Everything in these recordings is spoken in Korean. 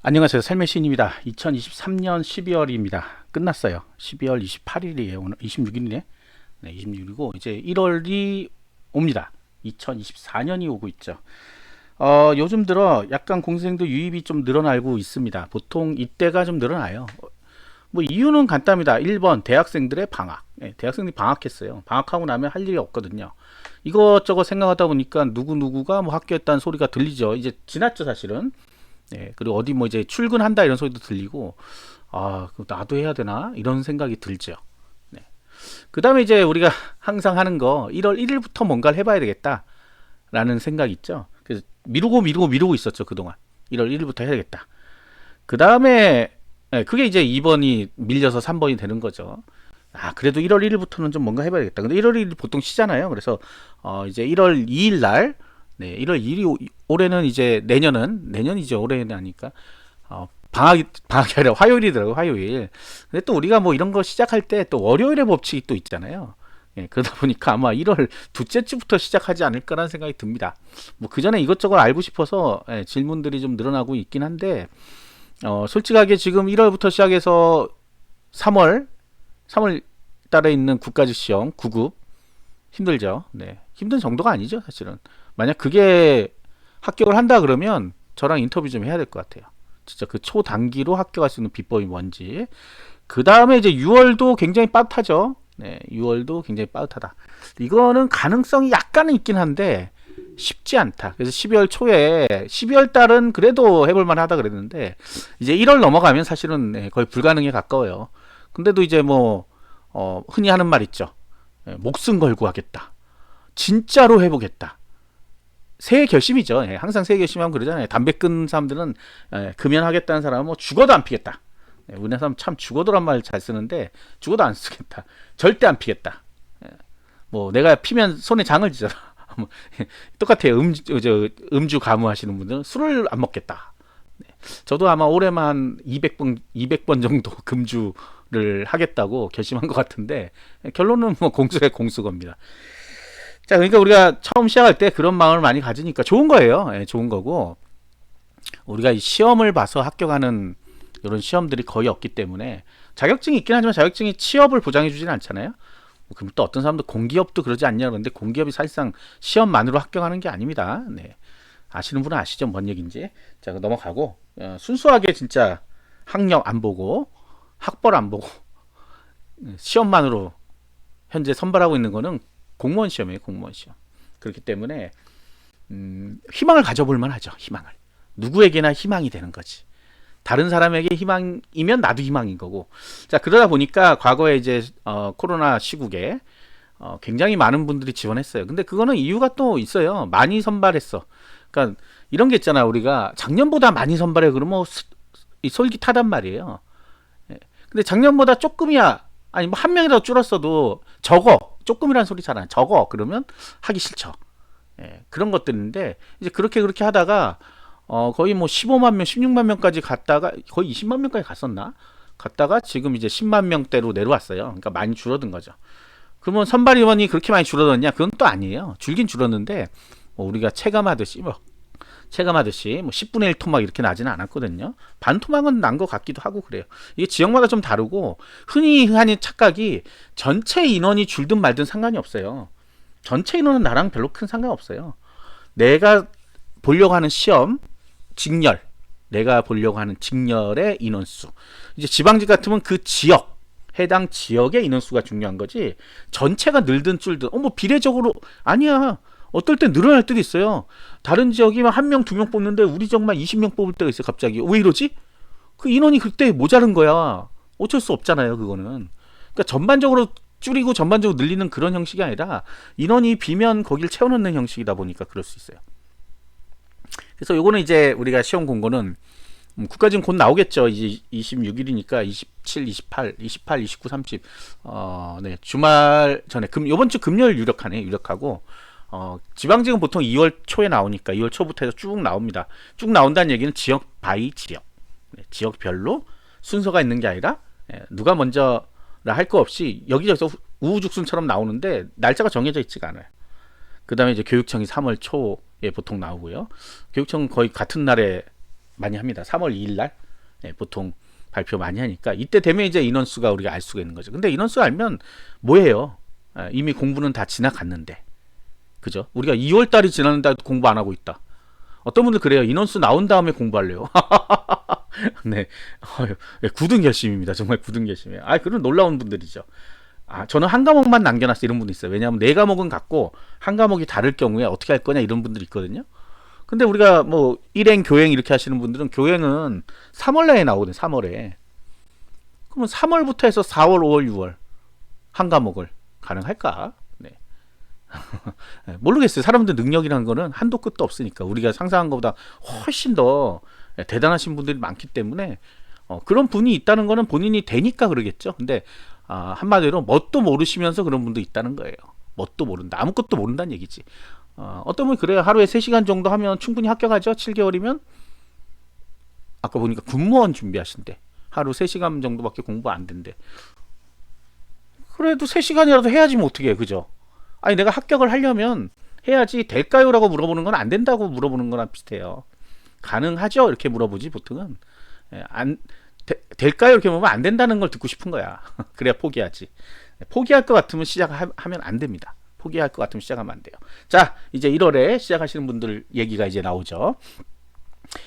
안녕하세요. 삶의 시인입니다. 2023년 12월입니다. 끝났어요. 12월 28일이에요. 오늘 26일이네. 네, 26일이고 이제 1월이 옵니다. 2024년이 오고 있죠. 요즘 들어 약간 공생도 유입이 좀 늘어나고 있습니다. 보통 이때가 좀 늘어나요. 뭐 이유는 간단합니다. 1번 대학생들의 방학. 네, 대학생들이 방학했어요. 방학하고 나면 할 일이 없거든요. 이것저것 생각하다 보니까 누구누구가 뭐 학교했다는 소리가 들리죠. 이제 지났죠, 사실은. 네, 그리고 어디 뭐 이제 출근한다 이런 소리도 들리고, 아, 그거 나도 해야 되나? 이런 생각이 들죠. 네. 그 다음에 이제 우리가 항상 하는 거, 1월 1일부터 뭔가를 해봐야 되겠다라는 생각이 있죠. 그래서 미루고 있었죠, 그동안. 1월 1일부터 해야겠다. 그 다음에, 그게 이제 2번이 밀려서 3번이 되는 거죠. 아, 그래도 1월 1일부터는 좀 뭔가 해봐야겠다. 근데 1월 1일 보통 쉬잖아요. 그래서, 이제 1월 2일 날, 네, 1월 2일이 올해는 이제 내년이죠. 올해는 아니까. 방학이 아니라 화요일이더라고요, 화요일. 근데 또 우리가 뭐 이런 거 시작할 때 또 월요일의 법칙이 또 있잖아요. 예, 그러다 보니까 아마 1월 둘째 주부터 시작하지 않을까라는 생각이 듭니다. 뭐 그 전에 이것저것 알고 싶어서 질문들이 좀 늘어나고 있긴 한데, 솔직하게 지금 1월부터 시작해서 3월 달에 있는 국가직 시험 9급 힘들죠. 네. 힘든 정도가 아니죠, 사실은. 만약 그게 합격을 한다 그러면 저랑 인터뷰 좀 해야 될 것 같아요. 진짜 그 초단기로 합격할 수 있는 비법이 뭔지. 그 다음에 이제 6월도 굉장히 빠듯하죠. 네, 6월도 굉장히 빠듯하다. 이거는 가능성이 약간은 있긴 한데 쉽지 않다. 그래서 12월 초에 12월 달은 그래도 해볼 만하다 그랬는데 이제 1월 넘어가면 사실은 거의 불가능에 가까워요. 근데도 이제 뭐 흔히 하는 말 있죠. 목숨 걸고 하겠다. 진짜로 해보겠다. 새해 결심이죠. 항상 새해 결심하면 그러잖아요. 담배 끊는 사람들은 금연하겠다는 사람은 뭐 죽어도 안 피겠다. 우리나라 사람 참 죽어도란 말 잘 쓰는데 죽어도 안 쓰겠다. 절대 안 피겠다. 뭐 내가 피면 손에 장을 지잖아. 똑같아요. 음주 가무하시는 분들은 술을 안 먹겠다. 저도 아마 올해만 200번 정도 금주를 하겠다고 결심한 것 같은데 결론은 뭐 공수의 공수겁니다. 자, 그러니까 우리가 처음 시작할 때 그런 마음을 많이 가지니까 좋은 거예요. 좋은 거고 우리가 이 시험을 봐서 합격하는 이런 시험들이 거의 없기 때문에 자격증이 있긴 하지만 자격증이 취업을 보장해 주지는 않잖아요. 그럼 또 어떤 사람도 공기업도 그러지 않냐 그러는데 공기업이 사실상 시험만으로 합격하는 게 아닙니다. 네. 아시는 분은 아시죠? 뭔 얘기인지. 자, 넘어가고 순수하게 진짜 학력 안 보고 학벌 안 보고 시험만으로 현재 선발하고 있는 거는 공무원 시험이에요. 공무원 시험. 그렇기 때문에 희망을 가져볼 만하죠. 희망을. 누구에게나 희망이 되는 거지. 다른 사람에게 희망이면 나도 희망인 거고. 자, 그러다 보니까 과거에 이제 코로나 시국에 굉장히 많은 분들이 지원했어요. 근데 그거는 이유가 또 있어요. 많이 선발했어. 그러니까 이런 게 있잖아. 우리가 작년보다 많이 선발해 그러면 솔깃하단 말이에요. 예. 근데 작년보다 조금이야. 아니 뭐 한 명이라도 줄었어도 적어. 조금이란 소리 잘 안. 적어. 그러면 하기 싫죠. 예. 그런 것들인데 이제 그렇게 하다가 거의 뭐 15만 명, 16만 명까지 갔다가 거의 20만 명까지 갔었나? 갔다가 지금 이제 10만 명대로 내려왔어요. 그러니까 많이 줄어든 거죠. 그러면 선발 인원이 그렇게 많이 줄어들었냐? 그건 또 아니에요. 줄긴 줄었는데 뭐 우리가 체감하듯이 뭐 10분의 1 토막 이렇게 나지는 않았거든요. 반 토막은 난 것 같기도 하고 그래요. 이게 지역마다 좀 다르고 흔히 하는 착각이 전체 인원이 줄든 말든 상관이 없어요. 전체 인원은 나랑 별로 큰 상관 없어요. 내가 보려고 하는 시험 직렬, 내가 보려고 하는 직렬의 인원수. 이제 지방직 같으면 그 지역, 해당 지역의 인원수가 중요한 거지. 전체가 늘든 줄든, 뭐 비례적으로 아니야. 어떨 때 늘어날 때도 있어요. 다른 지역이면 한 명, 두 명 뽑는데 우리 지역만 20명 뽑을 때가 있어요. 갑자기 왜 이러지? 그 인원이 그때 모자른 거야. 어쩔 수 없잖아요. 그거는. 그러니까 전반적으로 줄이고 전반적으로 늘리는 그런 형식이 아니라 인원이 비면 거길 채워넣는 형식이다 보니까 그럴 수 있어요. 그래서 요거는 이제 우리가 시험 공고는 국가지금 곧 나오겠죠. 이제 26일이니까 27, 28, 29, 30. 네. 주말 전에 요번 주 금요일 유력하고 지방직은 보통 2월 초에 나오니까 2월 초부터 해서 쭉 나옵니다. 쭉 나온다는 얘기는 지역 바이 지역. 네, 지역별로 순서가 있는 게 아니라 누가 먼저라 할 거 없이 여기저기서 우후죽순처럼 나오는데 날짜가 정해져 있지가 않아요. 그 다음에 이제 교육청이 3월 초에 보통 나오고요. 교육청은 거의 같은 날에 많이 합니다. 3월 2일 날 보통 발표 많이 하니까 이때 되면 이제 인원수가 우리가 알 수가 있는 거죠. 근데 인원수 알면 뭐예요? 이미 공부는 다 지나갔는데, 그죠? 우리가 2월 달이 지났는데 공부 안 하고 있다. 어떤 분들 그래요. 인원수 나온 다음에 공부할래요. 네, 굳은 결심입니다. 정말 굳은 결심이에요. 그런 놀라운 분들이죠. 저는 한 과목만 남겨놨어 이런 분도 있어요. 왜냐하면 네 과목은 같고 한 과목이 다를 경우에 어떻게 할 거냐 이런 분들이 있거든요. 근데 우리가 뭐 일행 교행 이렇게 하시는 분들은 교행은 3월 내에 나오거든요. 3월에. 그러면 3월부터 해서 4월, 5월, 6월 한 과목을 가능할까? 네. 모르겠어요. 사람들 능력이라는 거는 한도 끝도 없으니까 우리가 상상한 것보다 훨씬 더 대단하신 분들이 많기 때문에 그런 분이 있다는 거는 본인이 되니까 그러겠죠. 근데 한마디로 뭣도 모르시면서 그런 분도 있다는 거예요. 뭣도 모른다. 아무것도 모른다는 얘기지. 어떤 분이 그래요. 하루에 3시간 정도 하면 충분히 합격하죠. 7개월이면. 아까 보니까 군무원 준비하신대. 하루 3시간 정도밖에 공부 안 된대. 그래도 3시간이라도 해야지 뭐 어떻게 해. 그죠? 내가 합격을 하려면 해야지 될까요? 라고 물어보는 건 안 된다고 물어보는 거랑 비슷해요. 가능하죠? 이렇게 물어보지 보통은. 될까요? 이렇게 물으면 안 된다는 걸 듣고 싶은 거야. 그래야 포기하지. 포기할 것 같으면 시작하면 안 됩니다. 포기할 것 같으면 시작하면 안 돼요. 자, 이제 1월에 시작하시는 분들 얘기가 이제 나오죠.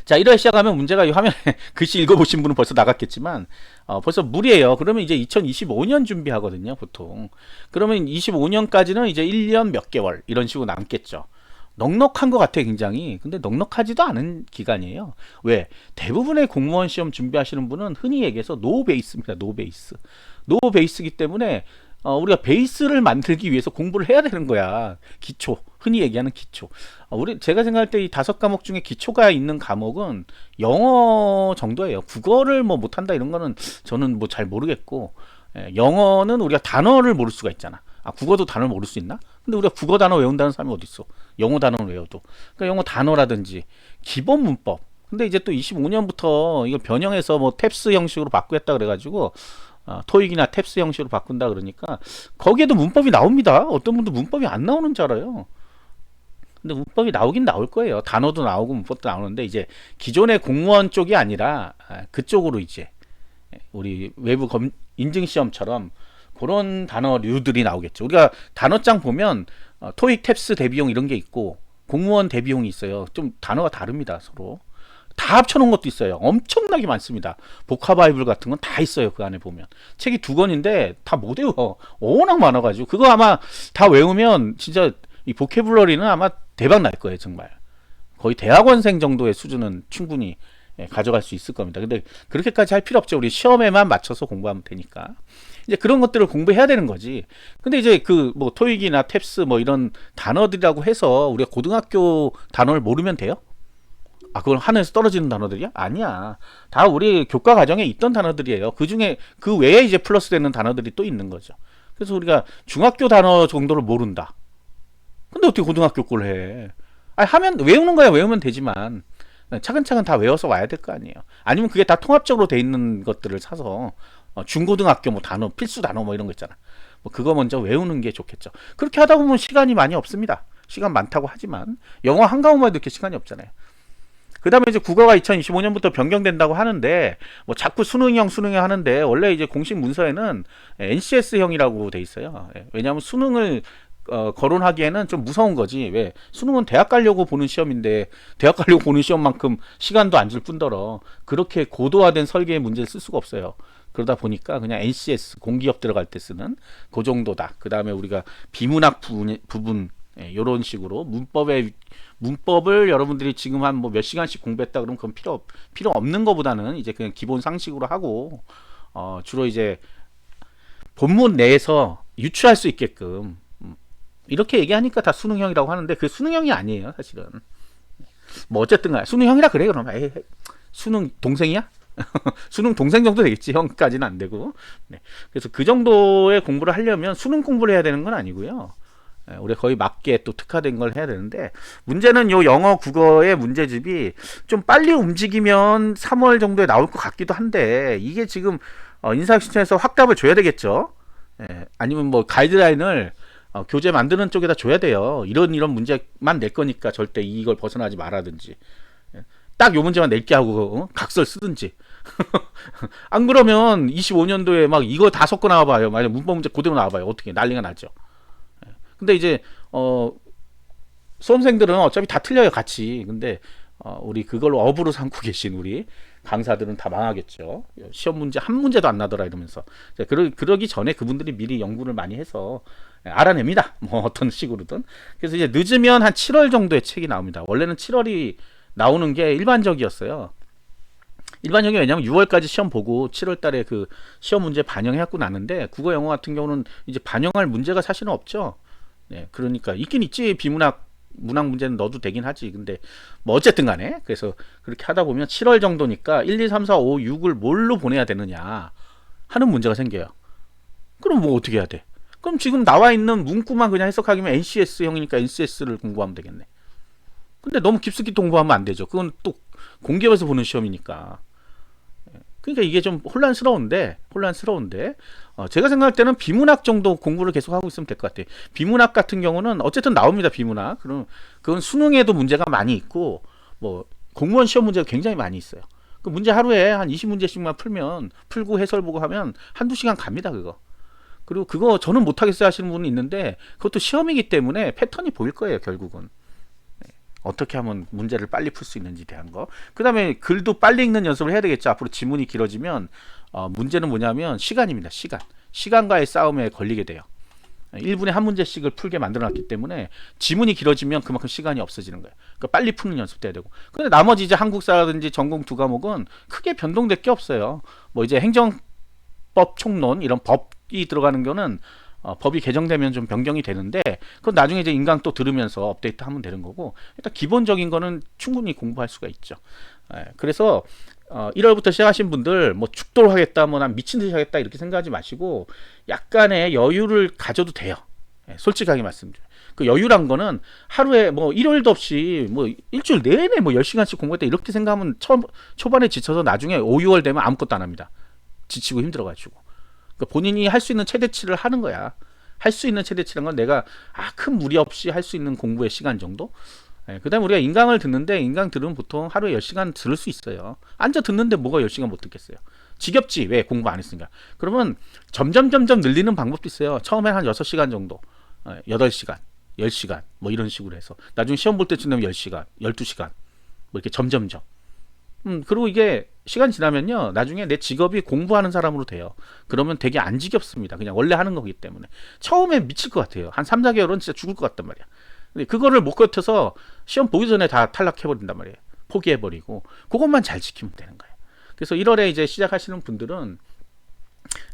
자, 1월 시작하면 문제가 이 화면에 글씨 읽어보신 분은 벌써 나갔겠지만 벌써 무리예요. 그러면 이제 2025년 준비하거든요, 보통. 그러면 25년까지는 이제 1년 몇 개월 이런 식으로 남겠죠. 넉넉한 것 같아, 굉장히. 근데 넉넉하지도 않은 기간이에요. 왜? 대부분의 공무원 시험 준비하시는 분은 흔히 얘기해서 노 베이스입니다. 노 베이스. 노 베이스이기 때문에 우리가 베이스를 만들기 위해서 공부를 해야 되는 거야. 기초. 흔히 얘기하는 기초. 제가 생각할 때 이 5과목 중에 기초가 있는 과목은 영어 정도예요. 국어를 뭐 못한다 이런 거는 저는 뭐 잘 모르겠고, 영어는 우리가 단어를 모를 수가 있잖아. 국어도 단어를 모를 수 있나? 근데 우리가 국어 단어 외운다는 사람이 어디 있어? 영어 단어는 외워도. 그러니까 영어 단어라든지 기본 문법. 근데 이제 또 25년부터 이걸 변형해서 뭐 탭스 형식으로 바꾸겠다 그래가지고 토익이나 탭스 형식으로 바꾼다 그러니까 거기에도 문법이 나옵니다. 어떤 분도 문법이 안 나오는 줄 알아요. 근데 문법이 나오긴 나올 거예요. 단어도 나오고 문법도 나오는데 이제 기존의 공무원 쪽이 아니라 그쪽으로 이제 우리 외부 인증 시험처럼 그런 단어류들이 나오겠죠. 우리가 단어장 보면 토익 탭스 대비용 이런 게 있고 공무원 대비용이 있어요. 좀 단어가 다릅니다, 서로. 다 합쳐놓은 것도 있어요. 엄청나게 많습니다. 복화바이블 같은 건 다 있어요. 그 안에 보면 책이 2권인데 다 못 외워. 워낙 많아가지고 그거 아마 다 외우면 진짜 이 보캐블러리는 아마 대박 날 거예요. 정말 거의 대학원생 정도의 수준은 충분히 가져갈 수 있을 겁니다. 근데 그렇게까지 할 필요 없죠. 우리 시험에만 맞춰서 공부하면 되니까. 이제 그런 것들을 공부해야 되는 거지. 근데 이제 그 뭐 토익이나 탭스 뭐 이런 단어들이라고 해서 우리가 고등학교 단어를 모르면 돼요? 그건 하늘에서 떨어지는 단어들이야? 아니야. 다 우리 교과 과정에 있던 단어들이에요. 그 중에 그 외에 이제 플러스 되는 단어들이 또 있는 거죠. 그래서 우리가 중학교 단어 정도를 모른다. 근데 어떻게 고등학교 걸 해? 하면 외우는 거야. 외우면 되지만 차근차근 다 외워서 와야 될 거 아니에요. 아니면 그게 다 통합적으로 돼 있는 것들을 사서 중고등학교 뭐 단어 필수 단어 뭐 이런 거 있잖아. 뭐 그거 먼저 외우는 게 좋겠죠. 그렇게 하다 보면 시간이 많이 없습니다. 시간 많다고 하지만 영어 한 과목만 이렇게 시간이 없잖아요. 그 다음에 이제 국어가 2025년부터 변경된다고 하는데 뭐 자꾸 수능형 하는데 원래 이제 공식 문서에는 NCS형이라고 돼 있어요. 왜냐하면 수능을 거론하기에는 좀 무서운 거지. 왜? 수능은 대학 가려고 보는 시험인데 대학 가려고 보는 시험만큼 시간도 안 줄 뿐더러 그렇게 고도화된 설계의 문제를 쓸 수가 없어요. 그러다 보니까 그냥 NCS 공기업 들어갈 때 쓰는 그 정도다. 그 다음에 우리가 비문학 부분 이런 식으로 문법을 여러분들이 지금 한 뭐 몇 시간씩 공부했다 그러면 그건 필요 없는 것보다는 이제 그냥 기본 상식으로 하고 주로 이제 본문 내에서 유추할 수 있게끔 이렇게 얘기하니까 다 수능형이라고 하는데 그게 수능형이 아니에요, 사실은. 뭐 어쨌든 간에 수능형이라 그래 그러면 수능 동생이야? 수능 동생 정도 되겠지. 형까지는 안 되고. 네. 그래서 그 정도의 공부를 하려면 수능 공부를 해야 되는 건 아니고요. 우리 거의 맞게 또 특화된 걸 해야 되는데 문제는 요 영어 국어의 문제집이 좀 빨리 움직이면 3월 정도에 나올 것 같기도 한데 이게 지금 인사혁신처에서 확답을 줘야 되겠죠. 아니면 뭐 가이드라인을 교재 만드는 쪽에다 줘야 돼요. 이런 문제만 낼 거니까 절대 이걸 벗어나지 말라든지. 딱 요 문제만 낼게 하고 각설 쓰든지. 안 그러면 25년도에 막 이거 다 섞어 나와봐요. 만약 문법 문제 그대로 나와봐요. 어떻게 난리가 나죠. 근데 이제 수험생들은 어차피 다 틀려요 같이. 근데 우리 그걸 업으로 삼고 계신 우리 강사들은 다 망하겠죠. 시험 문제 한 문제도 안 나더라 이러면서. 그러기 전에 그분들이 미리 연구를 많이 해서 알아냅니다. 뭐 어떤 식으로든. 그래서 이제 늦으면 한 7월 정도에 책이 나옵니다. 원래는 7월이 나오는 게 일반적이었어요. 일반적이 왜냐면 6월까지 시험 보고 7월 달에 그 시험 문제 반영해갖고 나는데 국어 영어 같은 경우는 이제 반영할 문제가 사실은 없죠. 네, 그러니까 있긴 있지. 비문학 문학 문제는 넣어도 되긴 하지. 근데 뭐 어쨌든 간에 그래서 그렇게 하다 보면 7월 정도니까 1, 2, 3, 4, 5, 6을 뭘로 보내야 되느냐 하는 문제가 생겨요. 그럼 뭐 어떻게 해야 돼? 그럼 지금 나와 있는 문구만 그냥 해석하기면 NCS형이니까 NCS를 공부하면 되겠네. 근데 너무 깊숙이 공부하면 안 되죠. 그건 또 공개해서 보는 시험이니까. 그러니까 이게 좀 혼란스러운데 제가 생각할 때는 비문학 정도 공부를 계속 하고 있으면 될 것 같아요. 비문학 같은 경우는 어쨌든 나옵니다. 비문학. 그건 수능에도 문제가 많이 있고 뭐 공무원 시험 문제가 굉장히 많이 있어요. 그 문제 하루에 한 20문제씩만 풀고 해설 보고 하면 한두 시간 갑니다. 그거. 그리고 그거 저는 못하겠어요 하시는 분이 있는데 그것도 시험이기 때문에 패턴이 보일 거예요. 결국은. 어떻게 하면 문제를 빨리 풀 수 있는지 대한 거. 그 다음에 글도 빨리 읽는 연습을 해야 되겠죠. 앞으로 지문이 길어지면 문제는 뭐냐면 시간입니다. 시간과의 싸움에 걸리게 돼요. 1분에 한 문제씩을 풀게 만들어놨기 때문에 지문이 길어지면 그만큼 시간이 없어지는 거예요. 그러니까 빨리 푸는 연습도 해야 되고. 근데 나머지 이제 한국사라든지 전공 두 과목은 크게 변동될 게 없어요. 뭐 이제 행정법 총론 이런 법이 들어가는 거는 법이 개정되면 좀 변경이 되는데 그건 나중에 이제 인강 또 들으면서 업데이트 하면 되는 거고 일단 기본적인 거는 충분히 공부할 수가 있죠. 그래서 1월부터 시작하신 분들 뭐 죽도록 하겠다 뭐 난 미친 듯이 하겠다 이렇게 생각하지 마시고 약간의 여유를 가져도 돼요. 솔직하게 말씀드려요. 그 여유란 거는 하루에 뭐 일요일도 없이 뭐 일주일 내내 뭐 10시간씩 공부했다 이렇게 생각하면 초반에 지쳐서 나중에 5, 6월 되면 아무것도 안 합니다. 지치고 힘들어가지고. 그러니까 본인이 할 수 있는 최대치를 하는 거야. 할 수 있는 최대치란 건 내가 큰 무리 없이 할 수 있는 공부의 시간 정도. 그 다음에 우리가 인강을 듣는데 인강 들으면 보통 하루에 10시간 들을 수 있어요. 앉아 듣는데 뭐가 10시간 못 듣겠어요. 지겹지. 왜 공부 안 했으니까. 그러면 점점 늘리는 방법도 있어요. 처음에 한 6시간 정도, 8시간, 10시간 뭐 이런 식으로 해서 나중에 시험 볼 때쯤 되면 10시간, 12시간 뭐 이렇게 점점점. 그리고 이게 시간 지나면요 나중에 내 직업이 공부하는 사람으로 돼요. 그러면 되게 안 지겹습니다. 그냥 원래 하는 거기 때문에. 처음에 미칠 것 같아요. 한 3, 4개월은 진짜 죽을 것 같단 말이야. 근데 그거를 못 버텨서 시험 보기 전에 다 탈락해버린단 말이에요. 포기해버리고 그것만 잘 지키면 되는 거예요. 그래서 1월에 이제 시작하시는 분들은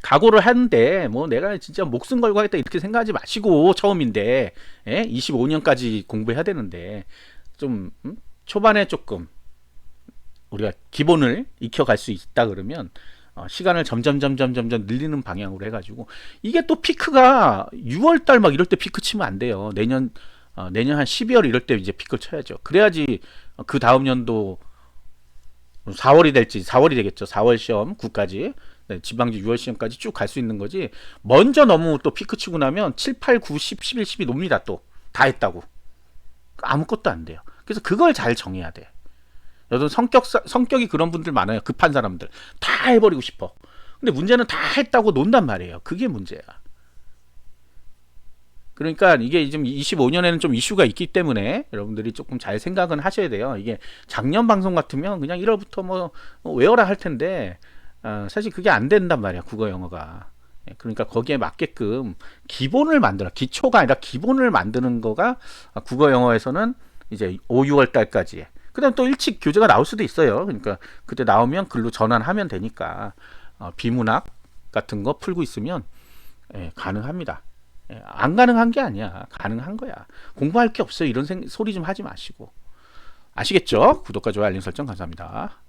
각오를 하는데 뭐 내가 진짜 목숨 걸고 하겠다 이렇게 생각하지 마시고 처음인데 25년까지 공부해야 되는데 좀 초반에 조금 우리가 기본을 익혀갈 수 있다 그러면 시간을 점점 늘리는 방향으로 해가지고 이게 또 피크가 6월달 막 이럴 때 피크 치면 안 돼요. 내년 한 12월 이럴 때 이제 피크를 쳐야죠. 그래야지 그 다음 연도 4월이 될지 4월이 되겠죠. 4월 시험 9까지 지방지 6월 시험까지 쭉 갈 수 있는 거지. 먼저 너무 또 피크 치고 나면 7, 8, 9, 10, 11, 12 놉니다. 또 다 했다고 아무것도 안 돼요. 그래서 그걸 잘 정해야 돼. 여러분 성격이 그런 분들 많아요. 급한 사람들 다 해버리고 싶어. 근데 문제는 다 했다고 논단 말이에요. 그게 문제야. 그러니까 이게 지금 25년에는 좀 이슈가 있기 때문에 여러분들이 조금 잘 생각은 하셔야 돼요. 이게 작년 방송 같으면 그냥 1월부터 뭐 외워라 할 텐데 사실 그게 안 된단 말이야. 국어 영어가. 그러니까 거기에 맞게끔 기본을 만들어. 기초가 아니라 기본을 만드는 거가 국어 영어에서는 이제 5, 6월 달까지. 그 다음 또 일찍 교재가 나올 수도 있어요. 그러니까 그때 나오면 글로 전환하면 되니까 비문학 같은 거 풀고 있으면 가능합니다. 안 가능한 게 아니야. 가능한 거야. 공부할 게 없어요. 이런 소리 좀 하지 마시고. 아시겠죠? 구독과 좋아요 알림 설정 감사합니다.